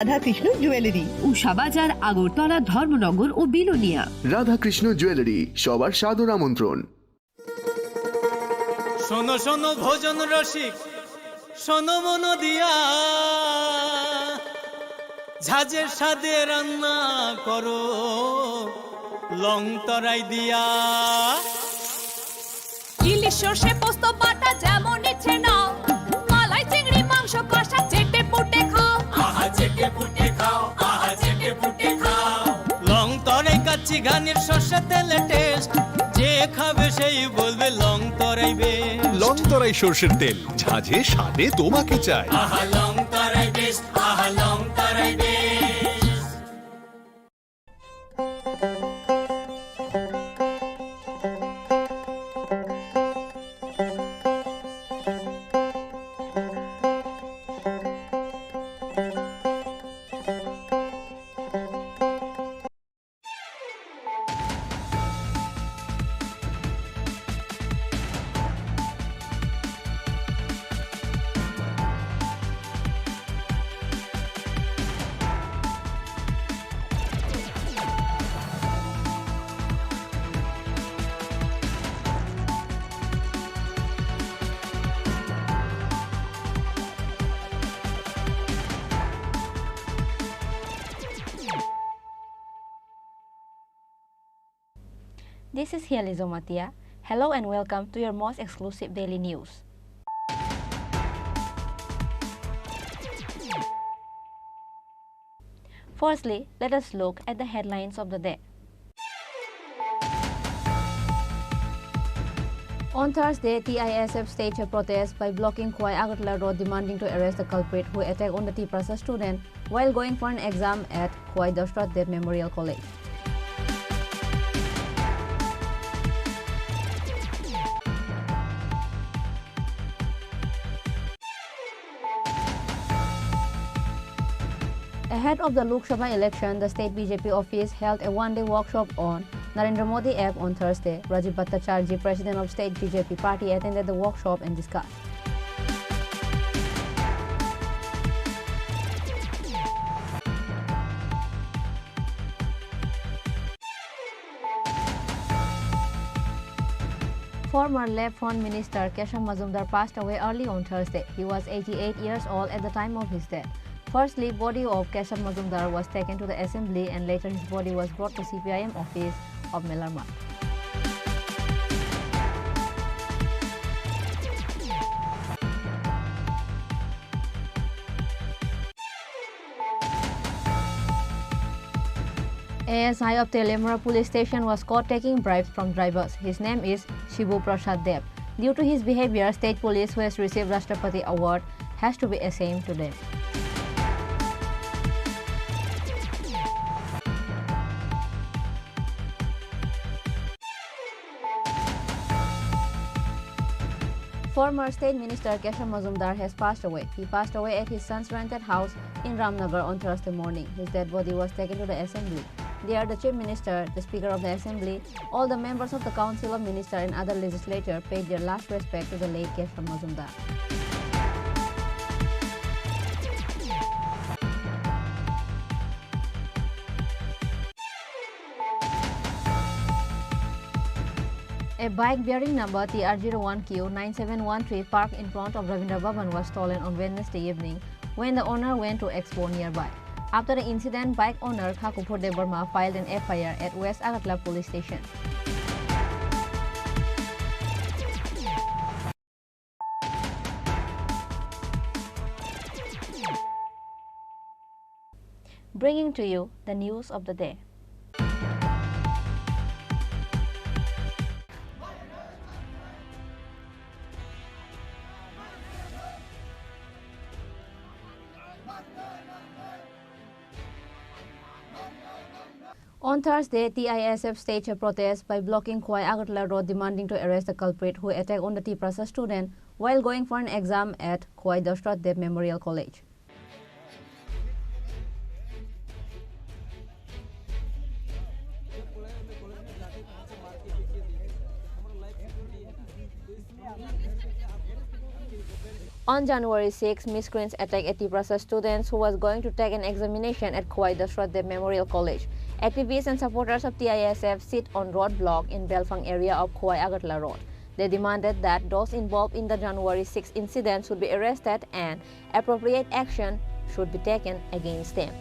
Radhakrishna jewellery, Usha Bazar, Agartala, Dharmanagar ও Belonia. Radhakrishna jewellery, সবার সাদর আমন্ত্রণ। শোনো শোনো ভোজন রসিক, শোনো মন দিয়া, ঝাঁঝের সাদে রান্না করো লং তরাই দিয়া। ইলিশ সর্ষে পোস্ত বাটা যেমন ইচ্ছে নাও, মালাই চিংড়ি মাংস কষা চেটে পুটে খাও, আহা চেটে পুটে খাও, আহা চেটে পুটে খাও। লং তরাই কাচ্চি ঘানির সর্ষে তেলে টেস্ট, যে খাবে সেই বলবে লং তরাই বেশ। লং তরাই সর্ষের তেল, ঝাঁঝে স্বাদে তোমাকে চাই। আহা লং তরাই বেশ, আহা লং তরাই বেশ। This is Hiali Zomatia. Hello and welcome to your most exclusive daily news. Firstly, let us look at the headlines of the day. On Thursday, TISF staged a protest by blocking Khwai Agartala Road, demanding to arrest the culprit who attacked on the Tripura student while going for an exam at Khwai Dashrath Dev Memorial College. Ahead of the Lok Sabha election, the state BJP office held a one-day workshop on Narendra Modi app on Thursday. Rajiv Bhattacharjee, president of state BJP party, attended the workshop and discussed. Former Left Front Minister Kesham Mazumdar passed away early on Thursday. He was 88 years old at the time of his death. Firstly, body of Kesham Mazumdar was taken to the assembly and later his body was brought to CPIM office of Melarma. ASI of Telemara police station was caught taking bribes from drivers. His name is Shibu Prasad Dev. Due to his behavior, state police who has received Rashtrapati award has to be ashamed today. Former State Minister Kesham Mazumdar has passed away. He passed away at his son's rented house in Ramnagar on Thursday morning. His dead body was taken to the assembly. There, the Chief Minister, the Speaker of the Assembly, all the members of the Council of Ministers and other legislators paid their last respect to the late Kesham Mazumdar. A bike bearing number TR01Q9713 parked in front of Ravindra Bhavan was stolen on Wednesday evening when the owner went to expo nearby. After the incident, bike owner Khakupur Debarma filed an FIR at West Agartala police station. Bringing to you the news of the day. On Thursday, TISF staged a protest by blocking Khwai Agartala Road, demanding to arrest the culprit who attacked on the Tripura student while going for an exam at Khwai Dashrath Dev Memorial College. On January 6, miscreants attacked a Tripura student who was going to take an examination at Khwai Dashrath Memorial College. Activists and supporters of TISF sit on roadblock in Belfang area of Khwai Agartala Road. They demanded that those involved in the January 6 incident should be arrested and appropriate action should be taken against them.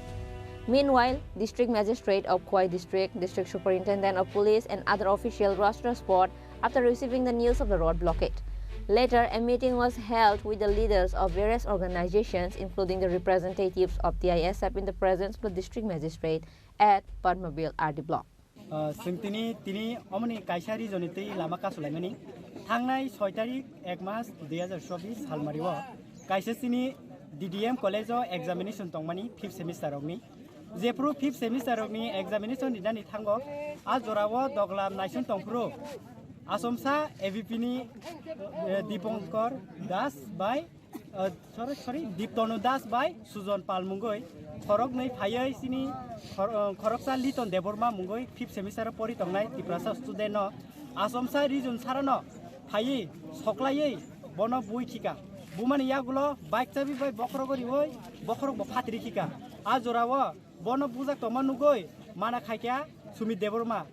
Meanwhile, District Magistrate of Khwai District, District Superintendent of Police and other officials rushed to the spot after receiving the news of the road blockade. Later, a meeting was held with the leaders of various organizations, including the representatives of TISF in the presence of the District Magistrate at Padmabil RD Block. Tini omni kaisari jonitei lama kasulaimani thangnai 6 tarik 1 mas 2024 salmariwo kaisasini DDM college o examination tongmani 5th semester ogni jepro 5th semester ogni examination dinani thango a jorawo doglam naisun tongpro asomsa AVP ni Dipankar Das by Diptonu Das by Sujon Pal Mungoi Khorok nei phayai sini Khoroksa Liton Deborma Mungoi 5th semester pori tongnai Tripura student no Asomsa region sarano phayi soklai bono bui khika bumani yagulo bike chabi bai bokrogori hoi bokrog phatri khika a jorawo bono bujak tomanugoi mana khaikya Sumi Deborma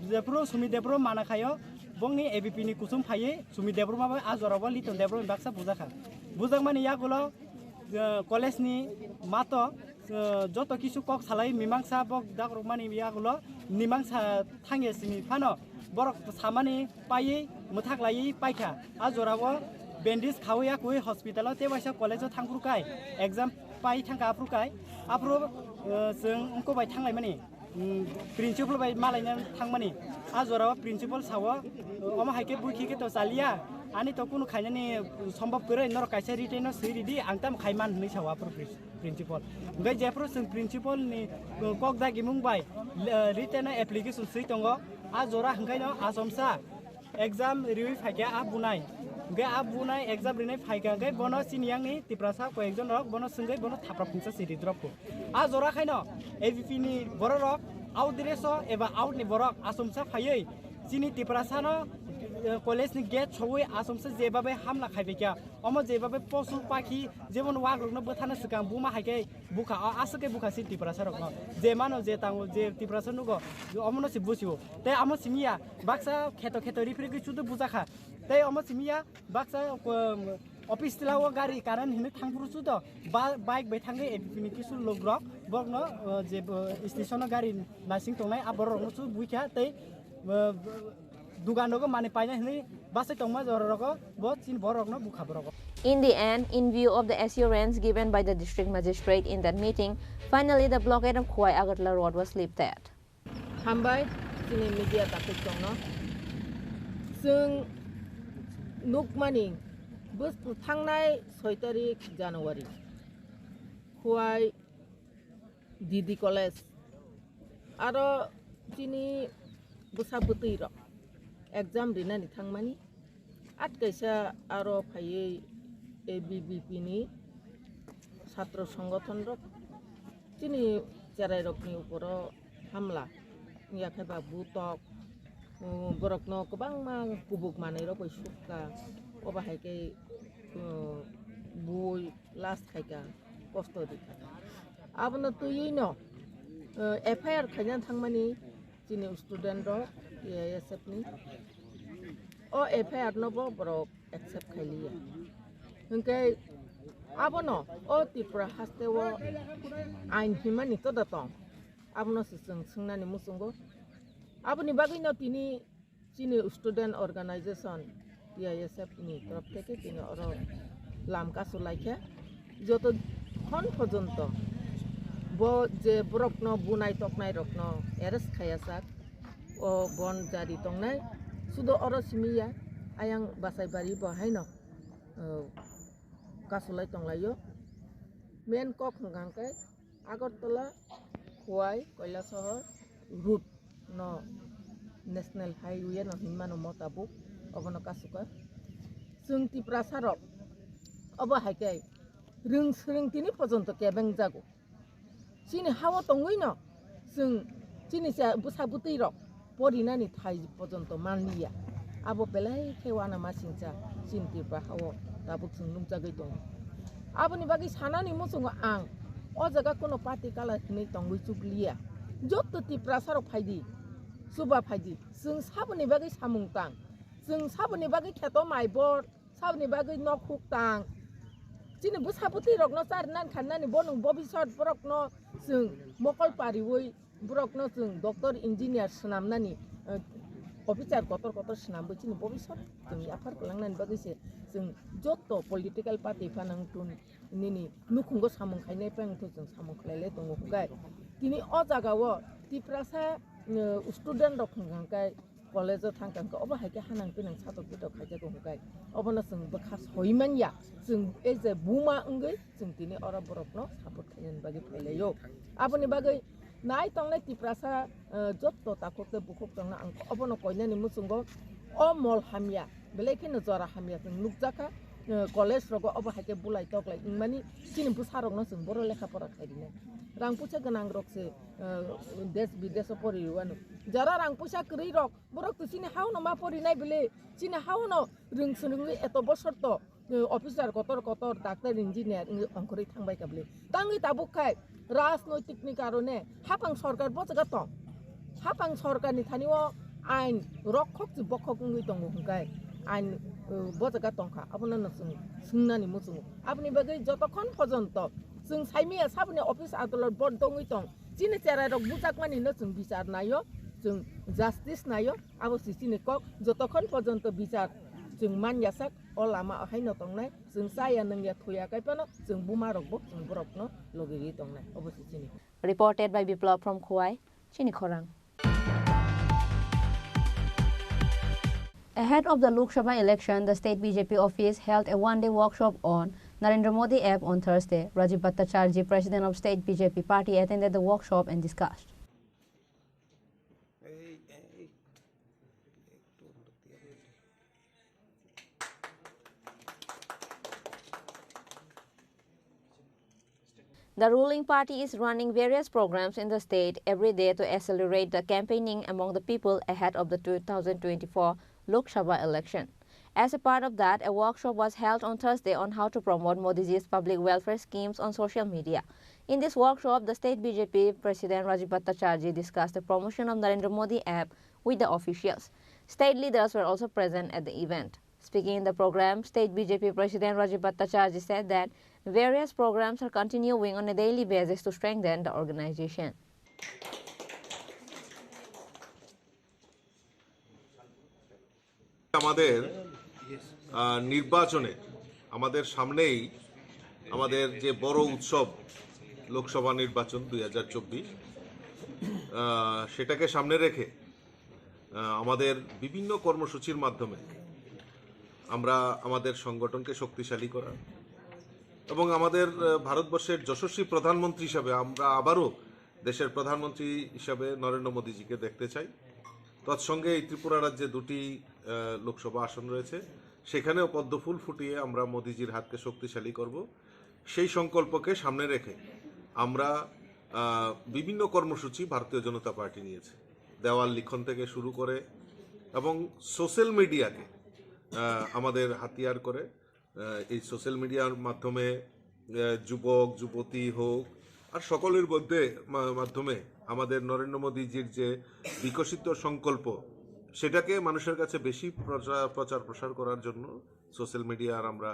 Jepro Sumi Deborma mana khayo Bongi AVP ni kusum phaye Sumi Deborma bai a jorawo Liton Deborma baksa bujaka bujak mani yagulo college ni mato joto kisu kok salai mimangsa bok dakrok mani yagulo nimangsa thange sini phano borok samani payi muthak lai paikha a jorawo bandage khawya koi hospital te waisa college thangprukai exam pai thangka aprukai apro जों उनको bye थांलाय माने principal bye मालायना थांमानि आ जरावा principal सावो अमा हाइके बुखिके तो चालिया आनी तो कुनु खायनानि सम्भव करे नर कायसे रिटेन सिरिदि आंताम खायमान नै सावा प्रिन्सिपल गय जेफ्रो जों प्रिन्सिपल नि कक दागि मुंबाय रिटेन एप्लिकेशन सै दंगो आ जरा हंगायनो आसमसा एग्जाम रिवि फायगा आ बुनाय गे आ बुनाय एग्जाम रिनाय फायगा गय बनो सिनियांनि तिप्रासा को एकजन रक बनो संगै बनो थाप्रा फुंसा सिरि द्रपको आ जरा खायनो एविपि नि बर रक आउट द्रेसो एबा आउट नि बरक आसमसा फायै सिनि तिप्रासानो कलेज नि गेट छवै आसमसा जेबाबे हामला खायबेका अम जेबाबे पसु पाखि जेबन वाग्रनो बथाना सिगां बुमा हायके बुखा आसके बुखा सि तिप्रासा रक जे मानो जे तांगो जे तिप्रासा नुगो अमनो सि बुसियो ते आम सिमिया बाक्सा खेतो खेतो रिफ्रि गसुदो बुजाखा ते अम सिमिया बाक्सा ऑफिस तिलाव गाड़ी कारण हिने थांपुरुसु तो बाइक बै थांगे एपिनि किसु लग्रक बगनो जे स्टेशन गाड़ी नासिंग तंनाय आबररसु बुइखा ते दुगानोगो माने पाइना हिने बासे तंमा जररको बो चिन बररकनो बुखाबरको. In the end, in view of the assurance given by the district magistrate in that meeting, finally the blockade of Khwai Agartala Road was lifted. Hambai sini media takut tongno sung nukmani bus thangnai 6 tarik January Khwai Didi College aro sini busa buti ro exam dina ni thangmani at kaisa aro phaye ABVP ni ছাত্র সংগঠন rock sini jarai rok ni uporo hamla yakhaiba butok borokno kobang ma kubuk manai ro bai sukka oba haike bui last khaika kosto dikha abno tuyino FIR khainan thangmani chini student ro ASF ni o FIR no bo borok accept khailiya hingkai abono o Tripura hastewo ain himani to datong abono sisung sungnani musungo aboni bagino tini chini student organization TISF ni torop theke tini oro lamka sulaikha joto khon porjonto bo je borokno bunai toknai rokno arrest khayasa o bon jari tongnai sudo oro simiya ayang basai bari bo haino kasulai tonglayo main kok hangkai Agartala Khwai Kailasahar route no national highway no himano motabuk obono kasuka sung Tripura sarok obo haikai rung sring tini porjonto kebeng jago sini hawa tongoi no sung sini sa busabuti rok porinani thai porjonto manliya abo pelai khewana masingcha sin Tripura hawa दाबो जों नुजागै दं आबोनि बागै सानानि मुसुङो आं अ जायगा कोनो party colour नै दंगै जुगलिया जत त्रिपुरा साराव फायदि सुबा फायदि जों साबोनि बागै सामुं तां जों साबोनि बागै खेतो माइबर साबोनि बागै न खुक तां जिनि बुसाबुति रकनो चारनान खाननानि बनung भबिष्यत बरकनो जों मकल पारिवै बरकनो जों डक्टर इन्जिनियार सनामनानि अफिसार कतर कतर सनामबो जिनि भबिष्यत जों आफार कलांनानि बागैसे जों जत पलिटिकल पार्टी फानांतुन निनि नुखुंगो सामुं खायनाय पेंथो जों सामुं खालायले दङ हुगाय दिनै अ जागावो त्रिपुरासा स्टुडेन्ट रक हुगाय कलेजो थांखांखो अबा हायके हानां पेनां सादक बिदक खायजागो हुगाय अबनो जों बखा सयमानया जों एजे बुमा अंगै जों दिनै अरा बरकनो सापर्ट खायनायनि बागै फैलायो आबोनि बागै नाय तंनाय त्रिपुरासा जत ताखोते बुखुक तंना आं अबनो कयनानि मुसुंगो अ मल हामिया बेलेखिनो जरा हामिया जों नुकजाखा कलेज रगो अबा हायके बुलाय तकलाय माने सिनि बुसारकनो जों बर लेखा फरा खायदिने रां पुसा गोनां रकसे देश विदेश परिवानो जरा रां पुसा करै रक बरक तो सिनि हाउनो मा परिनाय बेले सिनि हाउनो रोंसोनोङै एत बसर तो अफिसार कतर कतर डाक्टर इन्जिनियार अंकरै थांबाय काबले तांगै ताबुखाय राजनैतिकनि कारणे हापां सरकार बजगा तो हापां सरकारनि थानिओ आइन रखक जि बखक ङै दङ हुगाय आइन बजगा तंखा आपनो नसुं सुंनानि मुसुं आपनि बागै जतखन पर्यन्त जों साइमिया साबनि अफिस आदालत बन्द दङै दं जिनि चेरा रक बुजाकमानि न जों बिचार नायो जों जास्टिस नायो आबो सिसिनि कक जतखन पर्यन्त बिचार जों मानयासाक अ लामा अहायनो तंनाय जों साया नंया थया कायपानो जों बुमारकबो जों बरकनो लगेरि तंनाय अबो सिसिनि Reported by Biplab from Khowai, Chini Khorang. Ahead of the Lok Sabha election, the state BJP office held a one-day workshop on Narendra Modi app on Thursday. Rajiv Bhattacharjee, president of state BJP party, attended the workshop and discussed. The ruling party is running various programs in the state every day to accelerate the campaigning among the people ahead of the 2024 Lok Sabha election. As a part of that, a workshop was held on Thursday on how to promote Modiji's public welfare schemes on social media. In this workshop, the state BJP President Rajiv Bhattacharjee discussed the promotion of Narendra Modi app with the officials. State leaders were also present at the event. Speaking in the program, State BJP President Rajiv Bhattacharjee said that various programs are continuing on a daily basis to strengthen the organization. আমাদের নির্বাচনে আমাদের সামনেই আমাদের যে বড় উৎসব লোকসভা নির্বাচন 2024 সেটাকে সামনে রেখে আমাদের বিভিন্ন কর্মসূচির মাধ্যমে আমরা আমাদের সংগঠনকে শক্তিশালী করা এবং আমাদের ভারতবর্ষের যশস্বী প্রধানমন্ত্রী হিসাবে আমরা আবারও দেশের প্রধানমন্ত্রী হিসাবে নরেন্দ্র মোদীজিকে দেখতে চাই। তৎসঙ্গে এই ত্রিপুরা রাজ্যে দুটি লোকসভা আসন রয়েছে, সেখানেও পদ্মফুল ফুটিয়ে আমরা মোদীজির হাতকে শক্তিশালী করব। সেই সংকল্পকে সামনে রেখে আমরা বিভিন্ন কর্মসূচি ভারতীয় জনতা পার্টি নিয়েছে, দেওয়াল লিখন থেকে শুরু করে এবং সোশ্যাল মিডিয়াকে আমাদের হাতিয়ার করে এই সোশ্যাল মিডিয়ার মাধ্যমে যুবক যুবতী হোক আর সকলের মাধ্যমে আমাদের নরেন্দ্র মোদীজির যে বিকশিত সংকল্প সেটাকে মানুষের কাছে বেশি প্রচার প্রসার করার জন্য সোশ্যাল মিডিয়ার আমরা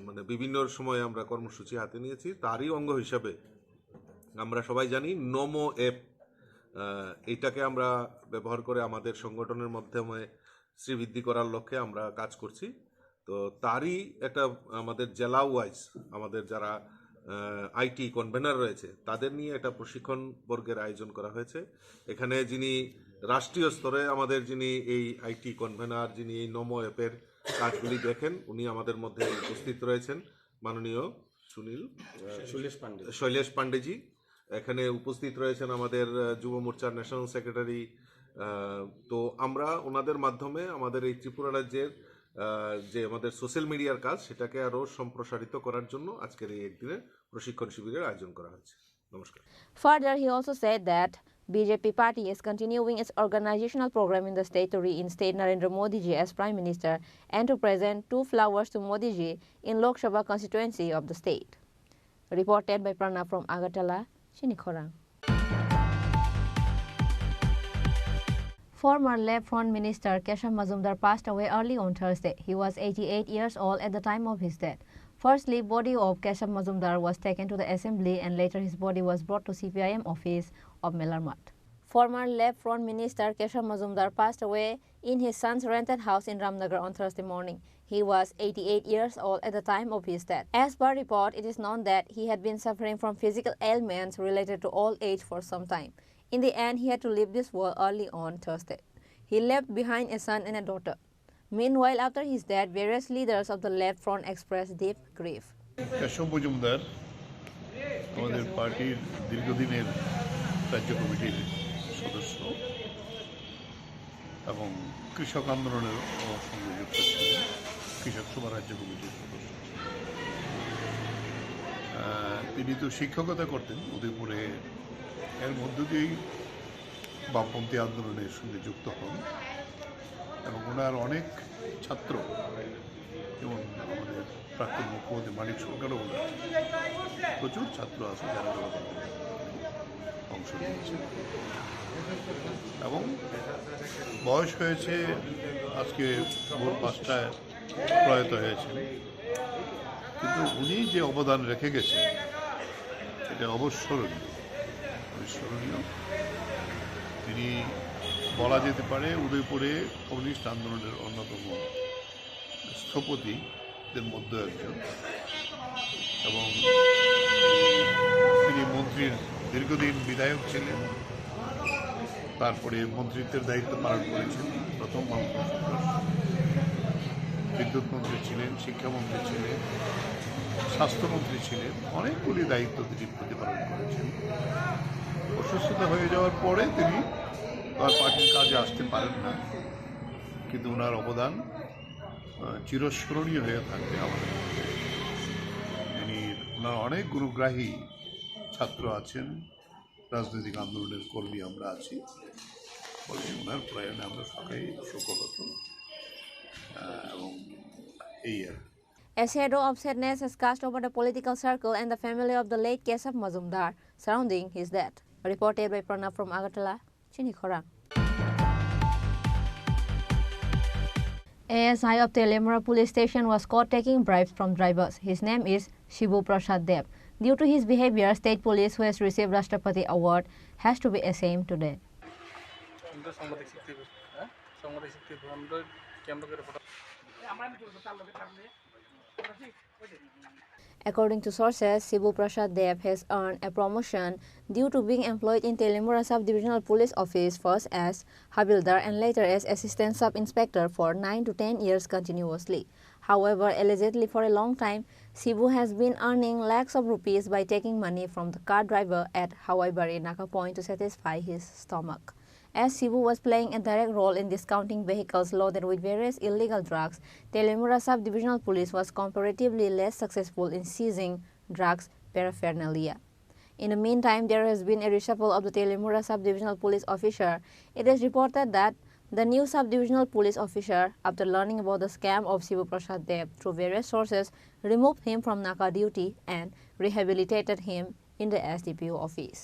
মানে বিভিন্ন সময়ে আমরা কর্মসূচি হাতে নিয়েছি। তারই অঙ্গ হিসাবে আমরা সবাই জানি নমো অ্যাপ, এইটাকে আমরা ব্যবহার করে আমাদের সংগঠনের মাধ্যমে শ্রীবৃদ্ধি করার লক্ষ্যে আমরা কাজ করছি। তো তারই একটা আমাদের জেলা ওয়াইজ আমাদের যারা আইটি কনভেনার রয়েছে তাদের নিয়ে একটা প্রশিক্ষণ বর্গের আয়োজন করা হয়েছে। এখানে যিনি রাষ্ট্রীয় স্তরে আমাদের যিনি এই আইটি কনভেনার, যিনি এই নমো অ্যাপের কাজগুলি দেখেন, উনি আমাদের মধ্যে উপস্থিত রয়েছেন, মাননীয় শৈলেশ পান্ডেজি। এখানে উপস্থিত রয়েছেন আমাদের যুব মোর্চার ন্যাশনাল সেক্রেটারি। তো আমরা ওনাদের মাধ্যমে আমাদের এই ত্রিপুরা রাজ্যের যে আমাদের সোশ্যাল মিডিয়ার কাজ সেটাকে আরো সম্প্রসারিত করার জন্য আজকের এই একদিনের প্রশিক্ষণ শিবিরের আয়োজন করা হয়েছে। নমস্কার। Further, he also said that BJP party is continuing its organizational program in the state to reinstate Narendra Modi ji as Prime Minister and to present 2 flowers to Modi ji in Lok Sabha constituency of the state. Reported by Prana from Agartala, Chini Khorang. Former Left Front Minister Keshav Majumdar passed away early on Thursday. He was 88 years old at the time of his death. Firstly, body of Keshav Majumdar was taken to the assembly and later his body was brought to CPIM office of Melarmat. Former Left Front Minister Keshav Majumdar passed away in his son's rented house in Ramnagar on Thursday morning. He was 88 years old at the time of his death. As per report, it is known that he had been suffering from physical ailments related to old age for some time. In the end, he had to leave this world early on Thursday. He left behind a son and a daughter. Meanwhile, after his death, various leaders of the Left Front expressed deep grief. Keshab Majumdar আমাদের পার্টির দীর্ঘদিনের রাজ্য কমিটির সদস্য এবং কৃষক আন্দোলনের সঙ্গে যুক্ত ছিলেন, কৃষক সভা রাজ্য কমিটির সদস্য। তিনি তো শিক্ষকতা করতেন উদয়পুরে, এর মধ্য দিয়েই বামপন্থী আন্দোলনের সঙ্গে যুক্ত হন এবং ওনার অনেক ছাত্র, যেমন আমাদের প্রাক্তন মুখ্যমন্ত্রী মানিক সরকারও ওনার প্রচুর ছাত্র আছে যারা অংশ নিয়েছে এবং বয়স হয়েছে আজকে ভোর 5টায় প্রয়াত হয়েছেন, কিন্তু উনি যে অবদান রেখে গেছেন এটা অবিস্মরণীয়। তিনি বলা যেতে পারে উদয়পুরে কমিউনিস্ট আন্দোলনের অন্যতম স্থপতিদের মধ্যে একজন এবং তিনি মন্ত্রীর দীর্ঘদিন বিধায়ক ছিলেন, তারপরে মন্ত্রিত্বের দায়িত্ব পালন করেছেন। প্রথম বিদ্যুৎ মন্ত্রী ছিলেন, শিক্ষামন্ত্রী ছিলেন, স্বাস্থ্যমন্ত্রী ছিলেন, অনেকগুলি দায়িত্ব তিনি প্রতিপালন করেছেন। অসুস্থতা হয়ে যাওয়ার পরে তিনি আর পার্টির কাজে আসতে পারেন না, কিন্তু ওনার অবদান চিরস্মরণীয় হয়ে থাকবে আমাদের মধ্যে। ওনার অনেক গুণগ্রাহী ছাত্র আছেন, রাজনৈতিক আন্দোলনের কর্মী আমরা আছি, ফলে ওনার প্রয়াণে আমরা সবাই শোকহত এবং এই আর। A shadow of sadness has cast over the political circle and the family of the late Keshav Majumdar surrounding his death. Reported by Prana from Agartala, Chini Khorang. ASI of Telemura police station was caught taking bribes from drivers. His name is Shibu Prasad Dev. Due to his behavior, state police, who has received Rashtrapati award, has to be ashamed today. According to sources, Shibu Prasad Dev has earned a promotion due to being employed in Telemura Sub-Divisional Police Office first as Havildar and later as Assistant Sub-Inspector for 9 to 10 years continuously. However, allegedly for a long time, Shibu has been earning lakhs of rupees by taking money from the car driver at Hawaibari Naka Point to satisfy his stomach. As Shibu was playing a direct role in discounting vehicles loaded with various illegal drugs, Telemura Sub-Divisional Police was comparatively less successful in seizing drugs paraphernalia. In the meantime, there has been a reshuffle of the Telemura Sub-Divisional Police officer. It is reported that the new Sub-Divisional Police officer, after learning about the scam of Shibu Prasad Dev through various sources, removed him from Naka duty and rehabilitated him in the SDPO office.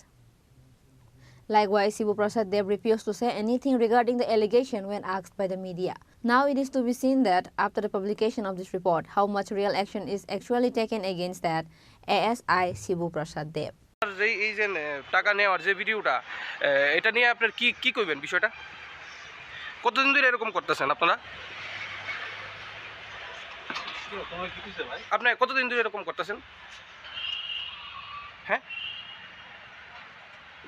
Likewise, Shibu Prasad Dev refused to say anything regarding the allegation when asked by the media. Now it is to be seen that after the publication of this report, how much real action is actually taken against that ASI Shibu Prasad Dev. এই যে টাকা নেওয়ার যে ভিডিওটা, এটা নিয়ে আপনার কি কি কইবেন বিষয়টা? কতদিন ধরে এরকম করতেছেন আপনারা? আপনি কতদিন ধরে এরকম করতেছেন? হ্যাঁ,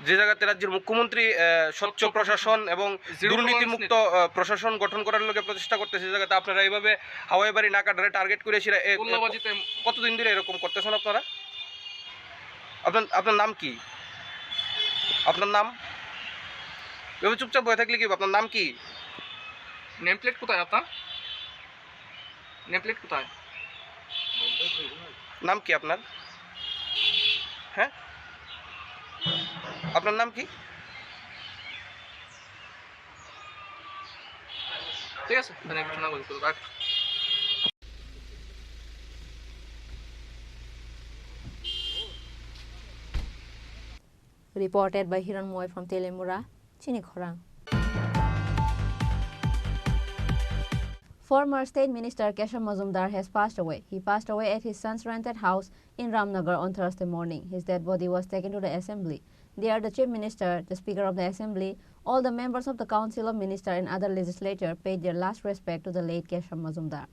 যে জায়গাতে রাজ্যের মুখ্যমন্ত্রী স্বচ্ছ প্রশাসন এবং দুর্নীতিমুক্ত প্রশাসন গঠন করার লগে প্রচেষ্টা করতেছে, সেই জায়গাতে আপনারা এইভাবে হাওয়াইবাড়ি নাকাডারে টার্গেট করে কতদিন ধরে এরকম করতেছেন আপনারা? আপনার নাম কি? আপনার নাম? এভাবে চুপচাপ বয়ে থাকলে কি? আপনার নাম কি? নেম প্লেট কোথায় আপনার? নেম প্লেট কোথায়? নাম কি আপনার? হ্যাঁ, আপনার নাম কি? ঠিক আছে ঘোষণা করুন রাখ Reported by Hiran Moy from Telemura, Chini Khorang. Former State Minister Kesham Mazumdar has passed away. He passed away at his son's rented house in Ramnagar on Thursday morning. His dead body was taken to the assembly. There, the Chief Minister, the Speaker of the Assembly, all the members of the Council of Ministers and other legislature paid their last respect to the late Kesham Mazumdar.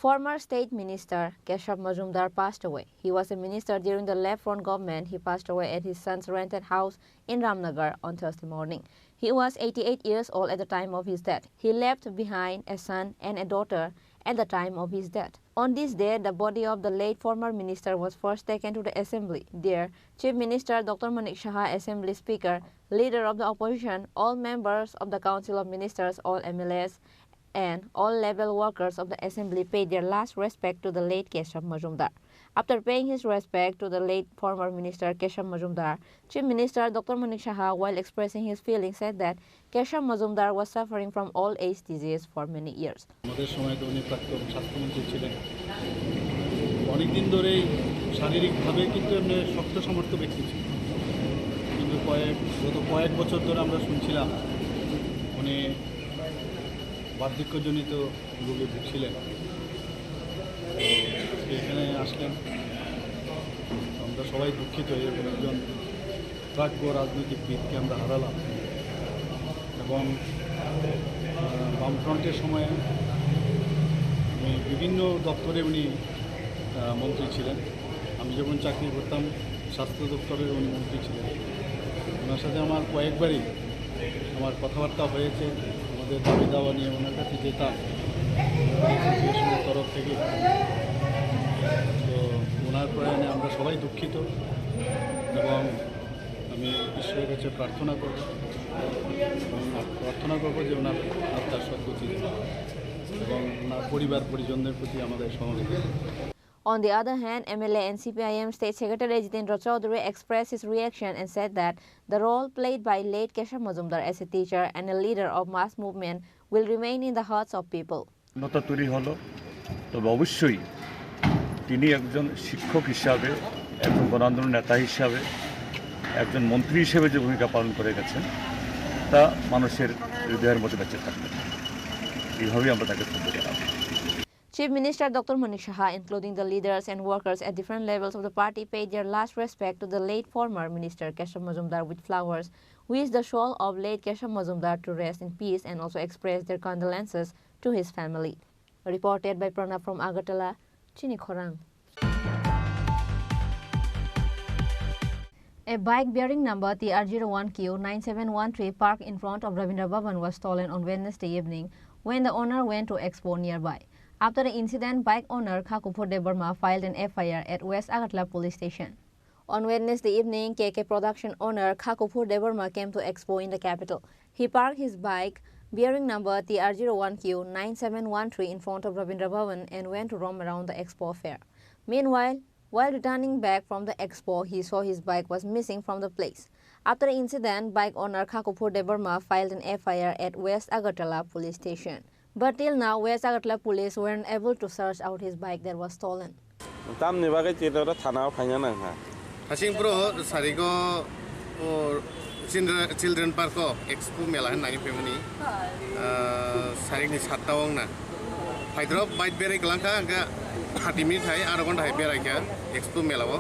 Former State Minister Kesham Mazumdar passed away. He was a minister during the left front government. He passed away at his son's rented house in Ramnagar on Thursday morning. He was 88 years old at the time of his death. He left behind a son and a daughter at the time of his death. On this day, the body of the late former minister was first taken to the assembly. There, Chief Minister Dr. Manik Saha, Assembly Speaker, Leader of the Opposition, all members of the Council of Ministers, all MLAs, and all level workers of the assembly paid their last respect to the late Kesham Mazumdar. After paying his respect to the late former minister Kesham Mazumdar, Chief Minister Dr. Manik Saha, while expressing his feelings, said that Kesham Mazumdar was suffering from old age disease for many years. আমাদের সময় তো উনি প্রাক্তন স্বাস্থ্যমন্ত্রী ছিলেন অনেকদিন ধরেই শারীরিকভাবে কিন্তু এমনি শক্ত সমর্থ ব্যক্তি ছিল কিন্তু গত কয়েক বছর ধরে আমরা শুনছিলাম উনি বার্ধক্যজনিত রোগে ভুগছিলেন তো এখানে আসলেন আমরা সবাই দুঃখিত এরকম একজন প্রাজ্ঞ রাজনৈতিকবিদকে আমরা হারালাম এবং বামফ্রন্টের সময়ে বিভিন্ন দপ্তরে উনি মন্ত্রী ছিলেন আমি যখন চাকরি করতাম স্বাস্থ্য দপ্তরের উনি মন্ত্রী ছিলেন ওনার সাথে আমার কয়েকবারই আমার কথাবার্তা হয়েছে আমাদের দাবি দাওয়া নিয়ে ওনার কাছে যেতাম অ্যাসোসিয়েশনের তরফ থেকে তো ওনার প্রয়াণে আমরা সবাই দুঃখিত এবং আমি ঈশ্বরের কাছে প্রার্থনা করব যে ওনার আত্মার সদ্গতি এবং ওনার পরিবার পরিজনদের প্রতি আমাদের সহযোগিতা। On the other hand, MLA and CPIM State Secretary Jitendra Chaudhary expressed his reaction and said that the role played by late Kesham Mazumdar as a teacher and a leader of mass movement will remain in the hearts of people. নতুন তৈরি হলো তবে অবশ্যই তিনি একজন শিক্ষক হিসাবে একজন গণ আন্দোলন নেতা হিসাবে একজন মন্ত্রী হিসেবে যে ভূমিকা পালন করে গেছেন তা মানুষের হৃদয়ের মধ্যে বেঁচে থাকবে এইভাবেই আমরা তাকে শ্রদ্ধা জানাবো। Chief Minister Dr. Manik Saha, including the leaders and workers at different levels of the party, paid their last respect to the late former minister Kesham Mazumdar with flowers, wished the soul of late Kesham Mazumdar to rest in peace, and also expressed their condolences to his family. Reported by Pranab from Agartala, Chini Khorang. A bike bearing number TR01Q9713 parked in front of Ravindra Bhavan was stolen on Wednesday evening when the owner went to expo nearby. After the incident, bike owner Khakupur Debarma filed an FIR at West Agartala police station. On Wednesday evening, KK production owner Khakupur Debarma came to expo in the capital. He parked his bike bearing number TR01Q9713 in front of Ravindra Bhavan and went to roam around the expo fair. Meanwhile, while returning back from the expo, he saw his bike was missing from the place. After the incident, bike owner Khakupur Debarma filed an FIR at West Agartala police station. But till now, West Agartala police weren't able to search out his bike that was stolen. Hashingpro Sarigo or Children Park Expo Mela and Nine Family Saring is Hatawna. I drop bite Berry Lanka, Hatimi Thai, Aragon Hyperika, Expo Melavo,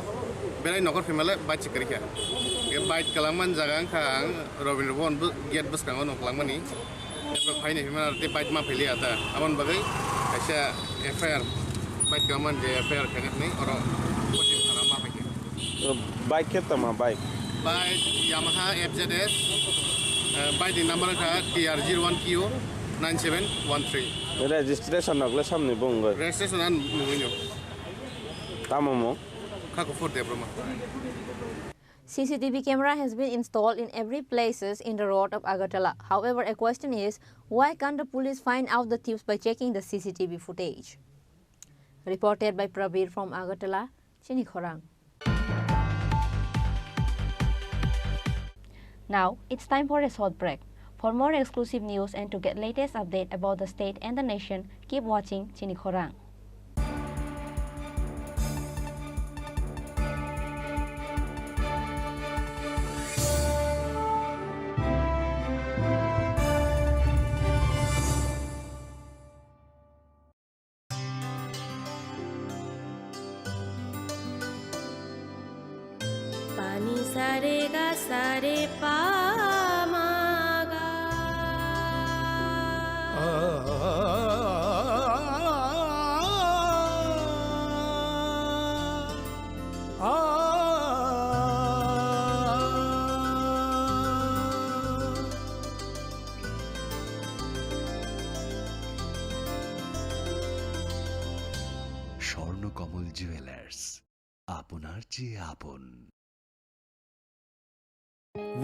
Berry Nokor Family, Bachikarika. Bite Kalaman Zaganka, Robin won't get Buskan of Lamani. Find him at the bite Mapiliata. Amon Bagay, I share a fair bite command, the affair connecting or what is Haramapaki. Bike ketama bike. By Yamaha FZS, by the number TR01Q9713. Registration of Lessam Nibunga. Registration and Muino. Tamamo. Khakupur Debarma. CCTV camera has been installed in every places in the road of Agartala. However, a question is, why can't the police find out the thieves by checking the CCTV footage? Reported by Prabir from Agartala, Chini Khorang. Now, it's time for a short break. For more exclusive news and to get latest update about the state and the nation, keep watching Chini Khorang. Pani sare ga sare pa ma ga. Swarnakamal jewellers, আপনার চেয়ে আপন।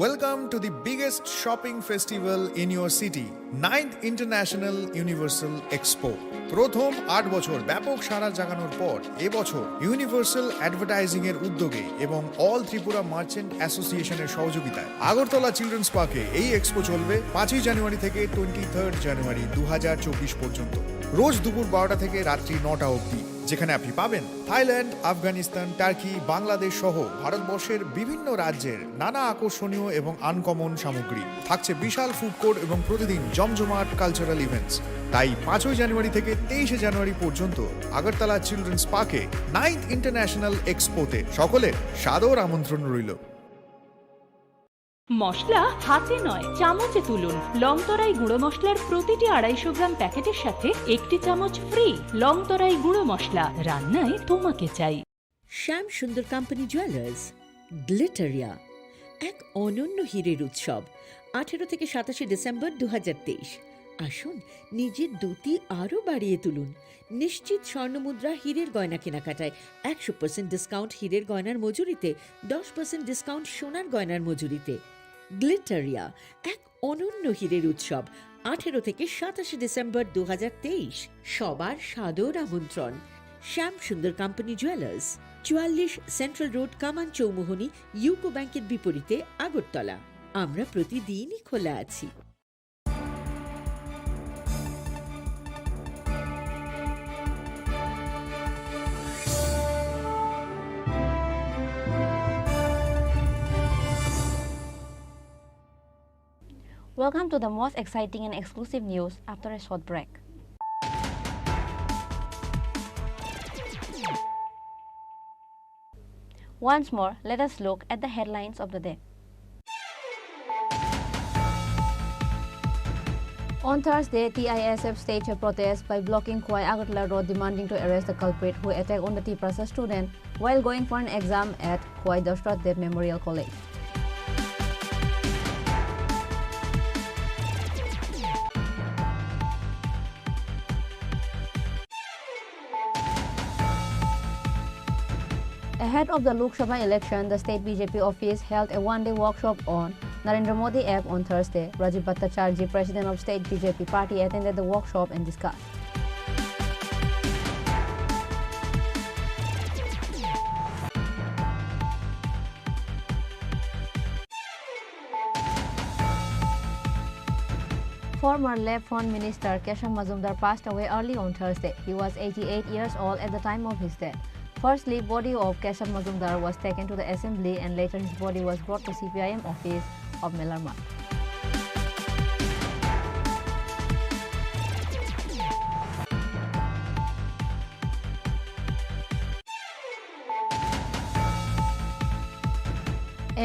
Welcome to the biggest shopping festival in your city, 9th International Universal Expo. প্রথম 8 বছর ব্যাপক সাড়া জাগানোর পর এবছর universal advertising এর উদ্যোগে এবং অল ত্রিপুরা মার্চেন্ট অ্যাসোসিয়েশনের সহযোগিতায় আগরতলা চিলড্রেন্স পার্কে এই এক্সপো চলবে 5ই জানুয়ারি থেকে 23 জানুয়ারি 2024 পর্যন্ত। রোজ দুপুর 12টা থেকে রাত্রি 9টা অবধি, যেখানে আপনি পাবেন থাইল্যান্ড, আফগানিস্তান, টার্কি, বাংলাদেশ সহ ভারতবর্ষের বিভিন্ন রাজ্যের নানা আকর্ষণীয় এবং আনকমন সামগ্রী। থাকছে বিশাল ফুড কোর্ট এবং প্রতিদিন জমজমাট কালচারাল ইভেন্টস। তাই 5ই জানুয়ারি থেকে 23 জানুয়ারি পর্যন্ত আগরতলা চিলড্রেন্স পার্কে 9th ইন্টারন্যাশনাল এক্সপোতে সকলের সাদর আমন্ত্রণ রইল। মশলা হাতে নয় চামচে তুলুন। লংতরাই গুঁড়ো মশলার প্রতিটি 250 গ্রাম প্যাকেটের সাথে 1টি চামচ ফ্রি। লংতরাই গুঁড়ো মশলা, রান্নায় তোমাকে চাই। শ্যাম সুন্দর কোম্পানি জুয়েলার্স, গ্লিটারিয়া, এক অনন্য হীরের উৎসব। 18 থেকে 27 ডিসেম্বর 2023। আসুন নিজের দ্যুতি আরও বাড়িয়ে তুলুন। নিশ্চিত স্বর্ণমুদ্রা হীরের গয়না কেনাকাটায় 100% ডিসকাউন্ট হীরের গয়নার মজুরিতে, 10% ডিসকাউন্ট সোনার গয়নার মজুরিতে। গ্লিটারিয়া, এক অনন্য হীরের উৎসব। 18 থেকে 27 ডিসেম্বর 2023। সবার সাদর আমন্ত্রণ। শ্যাম সুন্দর কোম্পানি জুয়েলার্স, 44 সেন্ট্রাল রোড, কামান চৌমুহনী, ইউকো ব্যাংকের বিপরীতে, আগরতলা। আমরা প্রতিদিনই খোলা আছি। Welcome to the most exciting and exclusive news after a short break. Once more, let us look at the headlines of the day. On Thursday, TISF staged a protest by blocking Khwai Agartala Road, demanding to arrest the culprit who attacked on the Tiprasa student while going for an exam at Khwai Dashrath Dev Memorial College. Ahead of the Lok Sabha election, the state BJP office held a one-day workshop on Narendra Modi app on Thursday. Rajiv Bhattacharjee, president of state BJP party, attended the workshop and discussed. Former Left Front Minister Kesham Mazumdar passed away early on Thursday. He was 88 years old at the time of his death. Firstly, body of Kesham Mazumdar was taken to the assembly and later his body was brought to CPIM office of Melarma.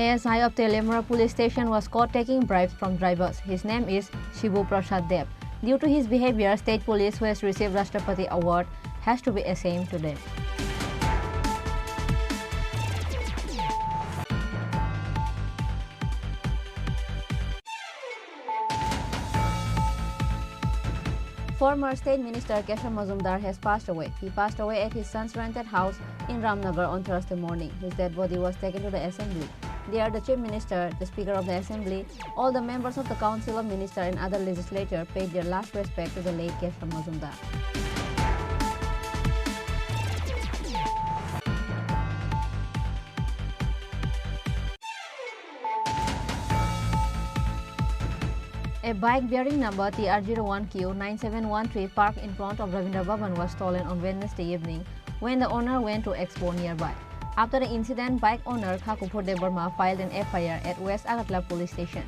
ASI of Telemura police station was caught taking bribes from drivers. His name is Shibu Prasad Dev. Due to his behavior, state police, who has received Rashtrapati Award, has to be ashamed today. Former State Minister Kesham Mazumdar has passed away. He passed away at his son's rented house in Ramnagar on Thursday morning. His dead body was taken to the assembly. There, the Chief Minister, the Speaker of the Assembly, all the members of the Council of Ministers and other legislators paid their last respect to the late Kesham Mazumdar. A bike bearing number TR01Q9713 parked in front of Ravindra Bhavan was stolen on Wednesday evening when the owner went to expo nearby. After the incident, bike owner Khakupur Debarma filed an FIR at West Agatla police station.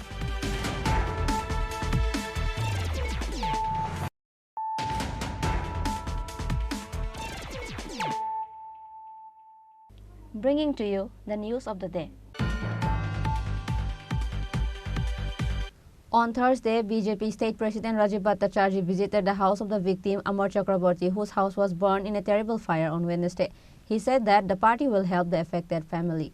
Bringing to you the news of the day. On Thursday, BJP State President Rajiv Bhattacharjee visited the house of the victim Amar Chakraborty, whose house was burned in a terrible fire on Wednesday. He said that the party will help the affected family.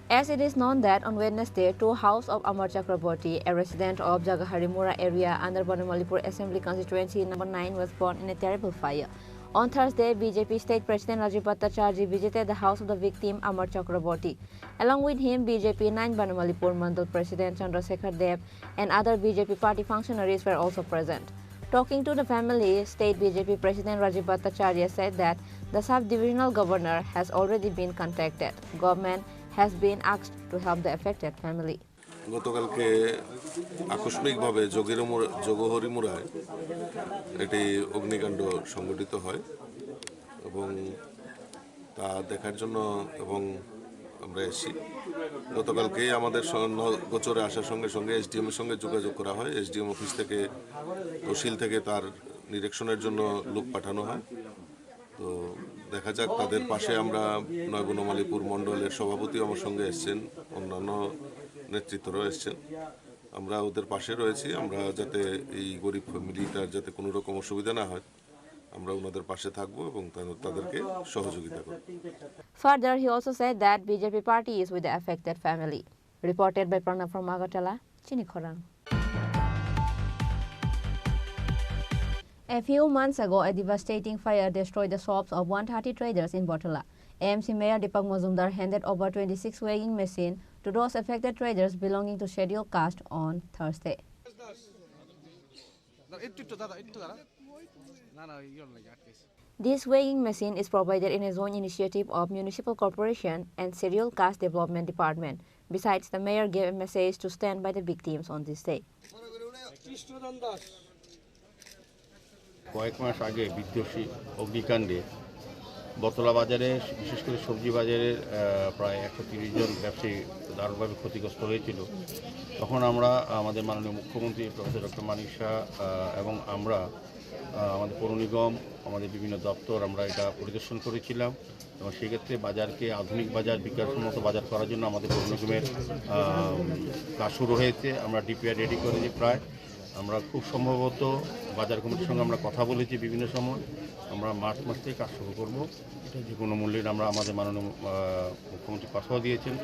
As it is known that on Wednesday, two houses of Amar Chakraborty, a resident of Jagaharimura area under Banamalipur Assembly Constituency number 9, was burned in a terrible fire. On Thursday, BJP State President Rajiv Bhattacharjee visited the house of the victim Amar Chakraborty. Along with him, BJP 9 Banamalipur Mandal President Chandrasekhar Dev and other BJP party functionaries were also present. Talking to the family, State BJP President Rajiv Bhattacharjee said that the sub-divisional governor has already been contacted. Government has been asked to help the affected family. গতকালকে আকস্মিকভাবে যোগহরিমুরায় এটি অগ্নিকাণ্ড সংঘটিত হয় এবং তা দেখার জন্য এবং আমরা এসেছি। গতকালকেই আমাদের গোচরে আসার সঙ্গে সঙ্গে এসডিএম এর সঙ্গে যোগাযোগ করা হয়। এসডিএম অফিস থেকে তহসিল থেকে তার নিরীক্ষণের জন্য লোক পাঠানো হয়। তো দেখা যাক, তাদের পাশে আমরা নয় বনমালীপুর মণ্ডলের সভাপতি আমার সঙ্গে এসছেন, অন্যান্য নেতৃত্বরাও এসছেন। আমরা ওদের পাশে রয়েছি। আমরা যাতে এই গরিব ফ্যামিলিটার যাতে কোনো রকম অসুবিধা না হয়, আমরা ওনাদের পাশে থাকবো এবং তাদেরকে সহযোগিতা করব। Further, he also said that BJP party is with the affected family. Reported by Pranav from Agartala, Chini Khorang. A few months ago, a devastating fire destroyed the shops of 130 traders in Botala. AMC Mayor Deepak Majumdar handed over 26 weighing machines to those affected traders belonging to scheduled caste on Thursday. This weighing machine is provided in a joint initiative of Municipal Corporation and Scheduled Caste Development Department. Besides, the mayor gave a message to stand by the victims on this day. কয়েক মাস আগে বিধ্বংসী অগ্নিকাণ্ডে বতলা বাজারে, বিশেষ করে সবজি বাজারের প্রায় 130 জন ব্যবসায়ী দারুণভাবে ক্ষতিগ্রস্ত হয়েছিল। তখন আমরা আমাদের মাননীয় মুখ্যমন্ত্রী প্রফেসর ডক্টর মানিক শাহ এবং আমরা আমাদের পৌর নিগম, আমাদের বিভিন্ন দপ্তর আমরা এটা পরিদর্শন করেছিলাম এবং সেক্ষেত্রে বাজারকে আধুনিক বাজার, বিজ্ঞানসম্মত বাজার করার জন্য আমাদের পৌর নিগমের কাজ শুরু হয়েছে। আমরা ডিপিআর রেডি করেছি প্রায়। আমরা খুব সম্ভবত বাজার কমিটির সঙ্গে আমরা কথা বলেছি বিভিন্ন সময়। আমরা মার্চ মাস থেকে কাজ শুরু করবো। এটা যে কোনো মূল্যে আমরা আমাদের মাননীয় মুখ্যমন্ত্রী কথাও দিয়েছেন,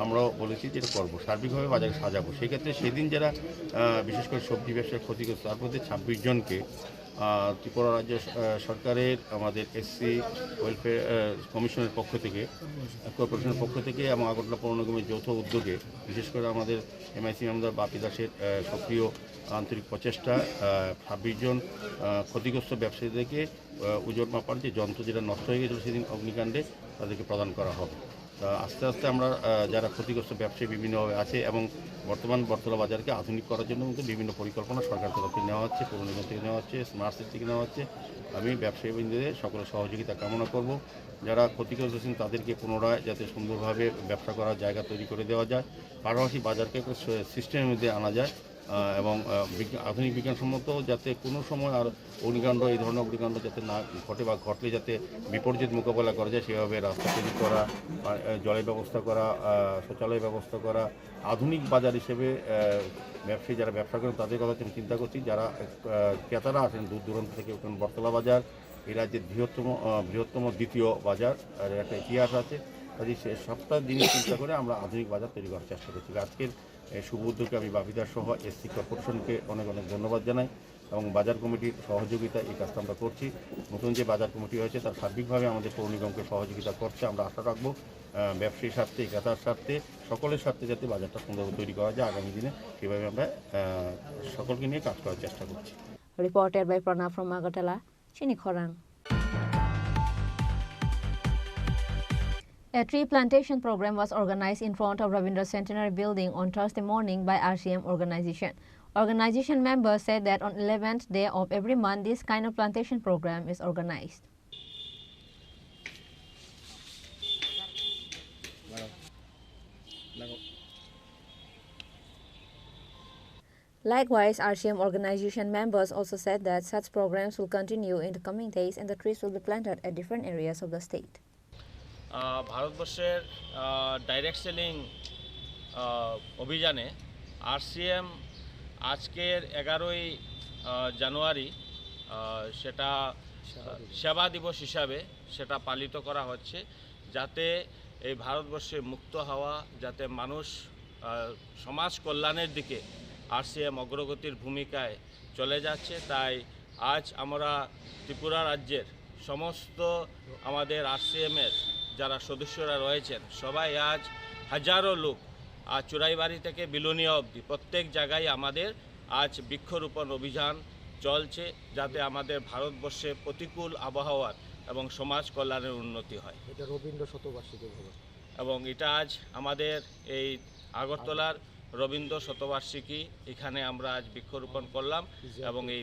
আমরাও বলেছি যে এটা করবো, সার্বিকভাবে বাজারে সাজাবো। সেক্ষেত্রে সেদিন যারা বিশেষ করে সবজি ব্যবসায় ক্ষতিগ্রস্ত, তার মধ্যে 26 জনকে ত্রিপুরা রাজ্য সরকারের আমাদের এসসি ওয়েলফেয়ার কমিশনের পক্ষ থেকে, কর্পোরেশনের পক্ষ থেকে এবং আগরতলা পৌর নিগমের যৌথ উদ্যোগে, বিশেষ করে আমাদের এমআইসি মেম্বার বাপি দাসের সক্রিয় আন্তরিক প্রচেষ্টা 26 জন ক্ষতিগ্রস্ত ব্যবসায়ীদেরকে ওজন মাপার যে যন্ত্র যেটা নষ্ট হয়ে গেছিল সেদিন অগ্নিকাণ্ডে, তাদেরকে প্রদান করা হবে। আস্তে আস্তে আমরা যারা ক্ষতিগ্রস্ত ব্যবসায়ী বিভিন্নভাবে আছে এবং বর্তমান বটতলা বাজারকে আধুনিক করার জন্য কিন্তু বিভিন্ন পরিকল্পনা সরকার তরফে নেওয়া হচ্ছে, পৌর নিগম থেকে নেওয়া হচ্ছে, স্মার্ট সিটি থেকে নেওয়া হচ্ছে। আমি ব্যবসায়ীবৃন্দদের সকলের সহযোগিতা কামনা করব। যারা ক্ষতিগ্রস্ত আছেন তাদেরকে পুনরায় যাতে সুন্দরভাবে ব্যবসা করার জায়গা তৈরি করে দেওয়া যায়, পাশাপাশি বাজারকে সিস্টেমের মধ্যে আনা যায় এবং আধুনিক বিজ্ঞানসম্মত যাতে কোনো সময় আর অগ্নিকাণ্ড, এই ধরনের অগ্নিকাণ্ড যাতে না ঘটে বা ঘটলে যাতে বিপর্যয় মোকাবেলা করা যায় সেভাবে রাস্তা তৈরি করা, জলের ব্যবস্থা করা, শৌচালয় ব্যবস্থা করা, আধুনিক বাজার হিসেবে ব্যবসায়ী যারা ব্যবসা করেন তাদের কথা আমি চিন্তা করছি। যারা ক্রেতারা আছেন দূর দূরান্ত থেকে, বটতলা বাজার এই রাজ্যের বৃহত্তম দ্বিতীয় বাজার, আর একটা ইতিহাস আছে। কাজে সে সবটা জিনিস চিন্তা করে আমরা আধুনিক বাজার তৈরি করার চেষ্টা করছি। আজকের শুভ উদ্যোগে আমি বাপিদার সহ এসসি কর্পোরেশনকে অনেক অনেক ধন্যবাদ জানাই এবং বাজার কমিটির সহযোগিতা এই কাজটা আমরা করছি। নতুন যে বাজার কমিটি হয়েছে তার সার্বিকভাবে আমাদের পৌর নিগমকে সহযোগিতা করছে। আমরা আশা রাখবো ব্যবসায়ীর স্বার্থে, ক্রেতার স্বার্থে, সকলের স্বার্থে যাতে বাজারটা সুন্দরভাবে তৈরি করা যায় আগামী দিনে, সেভাবে আমরা সকলকে নিয়ে কাজ করার চেষ্টা করছি। Reported by Pranav from Agartala, Chini Khorang. A tree plantation program was organized in front of Rabindra Centenary Building on Thursday morning by RCM organization. Organization members said that on 11th day of every month, this kind of plantation program is organized. Likewise, RCM organization members also said that such programs will continue in the coming days and the trees will be planted at different areas of the state. ভারতবর্ষের direct selling অভিযানে RCM আজকের 11ই জানুয়ারি সেটা সেবা দিবস হিসাবে সেটা পালিত করা হচ্ছে, যাতে এই ভারতবর্ষে মুক্ত হওয়া, যাতে মানুষ সমাজ কল্যাণের দিকে আরসিএম অগ্রগতির ভূমিকায় চলে যাচ্ছে। তাই আজ আমরা ত্রিপুরা রাজ্যের সমস্ত আমাদের আরসিএমের যারা সদস্যরা রয়েছেন সবাই আজ হাজারো লোক আজ চুরাইবাড়ি থেকে বিলোনিয়া অবধি প্রত্যেক জায়গায় আমাদের আজ বৃক্ষরোপণ অভিযান চলছে, যাতে আমাদের ভারতবর্ষে প্রতিকূল আবহাওয়ার এবং সমাজ কল্যাণের উন্নতি হয়। এটা রবীন্দ্র শতবার্ষিকী এবং এটা আজ আমাদের এই আগরতলার রবীন্দ্র শতবার্ষিকী, এখানে আমরা আজ বৃক্ষরোপণ করলাম এবং এই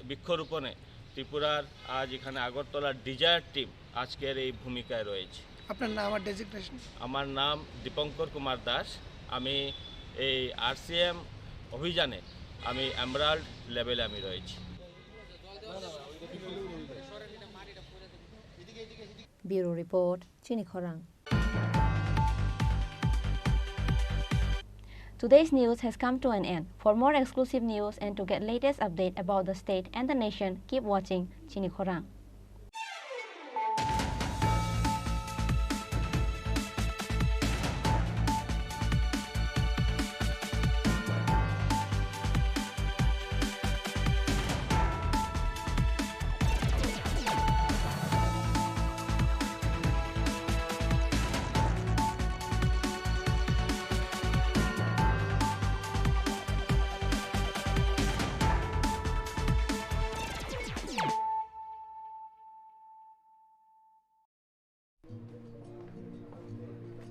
বৃক্ষরোপণে ত্রিপুরার আজ এখানে আগরতলার ডিজায়ার টিম আজকের এই ভূমিকায় রয়েছে। আপনার নাম আর ডেজিগনেশন? আমার নাম দীপঙ্কর কুমার দাস। আমি এই আরসিএম অভিযানে আমি এমরাল্ড লেভেলে আমি রয়েছি। Bureau Report, Chini Khorang. Today's news has come to an end. For more exclusive news and to get latest update about the state and the nation, keep watching Chini Khorang.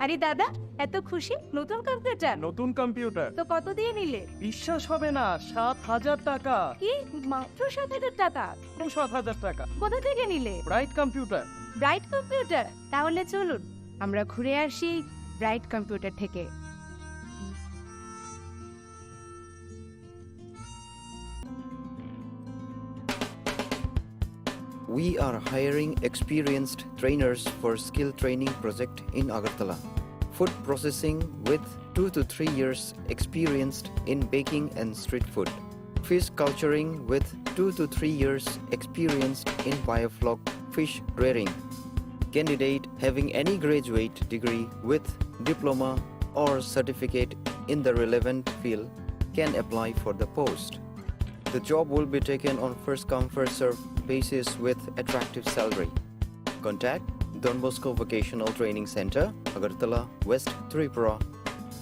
আরে দাদা, এত খুশি? নতুন computer? নতুন computer তো কত দিয়ে নিলে? বিশ্বাস হবে না, 7,000 টাকা। কি, মাত্র 7,000 টাকা? 7,000 টাকা। কোথা থেকে নিলে? Bright computer. Bright computer? তাহলে চলুন আমরা ঘুরে আসি ব্রাইট কম্পিউটার থেকে। We are hiring experienced trainers for skill training project in Agartala. Food processing with 2 to 3 years experienced in baking and street food. Fish culturing with 2 to 3 years experienced in biofloc fish rearing. Candidate having any graduate degree with diploma or certificate in the relevant field can apply for the post. The job will be taken on first come first serve basis with attractive salary. Contact Don Bosco Vocational Training Center, Agartala, West Tripura.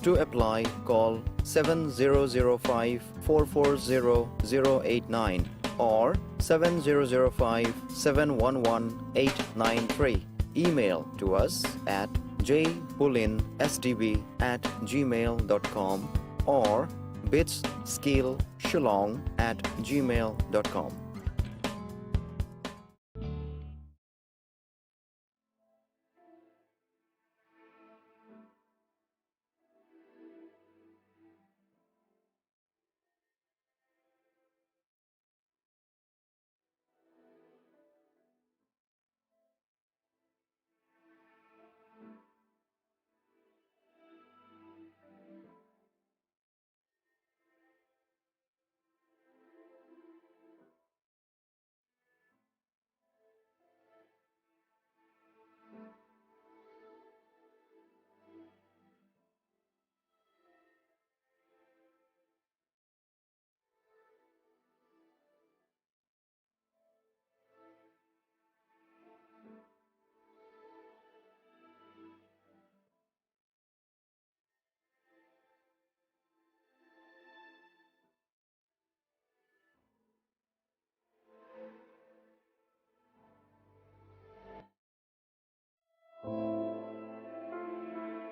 To apply, call 7005 440 089 or 7005 711 893. Email to us at jpulinsdb@gmail.com or bitsskillshillong@gmail.com.